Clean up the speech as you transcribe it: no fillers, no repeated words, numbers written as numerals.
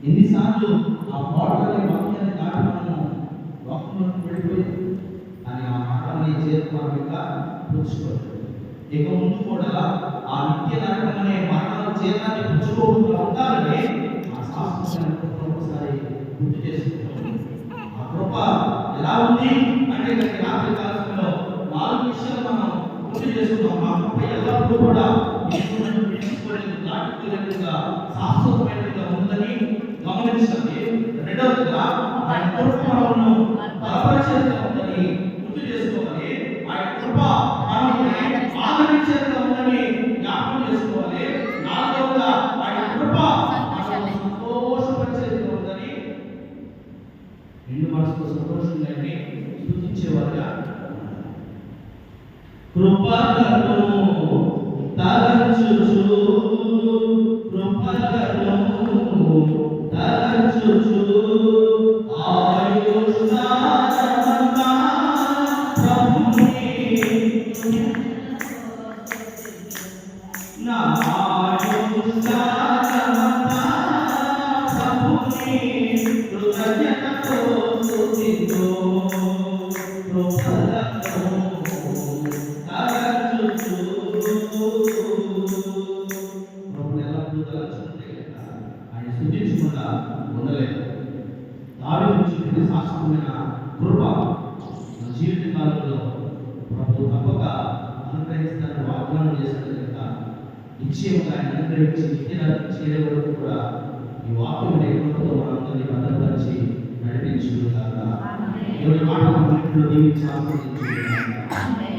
ఎన్నిసార్లు ఆ పోరాడే వాక్యాన్ని దాటి మనము వాక్యంలోకి వెళ్ళిపోయి అని ఆ మాటని చేరుకోవడం ఇంకా పుచ్చుకోలేదు. ఇక ముందు కూడా ఆ నిత్య నరకం అనే మరణం చేతాన్ని పుచ్చుకోకుండా ఉండాలని ఆ శాస్త్రం ఒకసారి గుర్తు చేసుకుంటాం. ఆ కృప ఎలా ఉంది అంటే రాత్రి కాలంలో 4 విషయాలు మనం గుర్తు చేసుకుంటాం. ఆ కృప ఎల్లప్పుడూ కూడా దాటుకునేట్టుగా శాశ్వతమైనదిగా ఉందని గమనించండి. రెండవదిగా ఆయన కృపను బలపరిచేదిగా ఉందని గుర్తు చేసుకోవాలి. ఆయన కృప మనల్ని ఆదరించేదిగా ఉందని జ్ఞాపకం చేసుకోవాలి. నాలుగవదిగా ఆయన కృప సంతోషపరిచేదిగా ఉందని నిండు మనసుతో సంతోషంగా సూచించేవారుగా కృపను తలంచుచు కృపను తలంచుచు ఆయుష్కాలమంతా ప్రభుని నా ఆయుష్కాలమంతా ప్రభుని కృతజ్ఞతతో స్తుతించు కృపను ఆయన సూచించకుండా ఉండలేదు. దావీదు చూపిన శాశ్వతమైన కృప మన జీవిత కాలంలో ప్రభు తప్పక అనుగ్రహిస్తారని వాగ్దానం చేశాడు కనుక నిశ్చయంగా ఆయన అనుగ్రహించి నిత్యరాత్రి చేరే వరకు కూడా ఈ వాక్యం కృపతో మనందరినీ భద్రపరిచి నడిపించుకుంటారు. ఎవరి మాట దీవించి ఆస్వాదించుకుంటారు.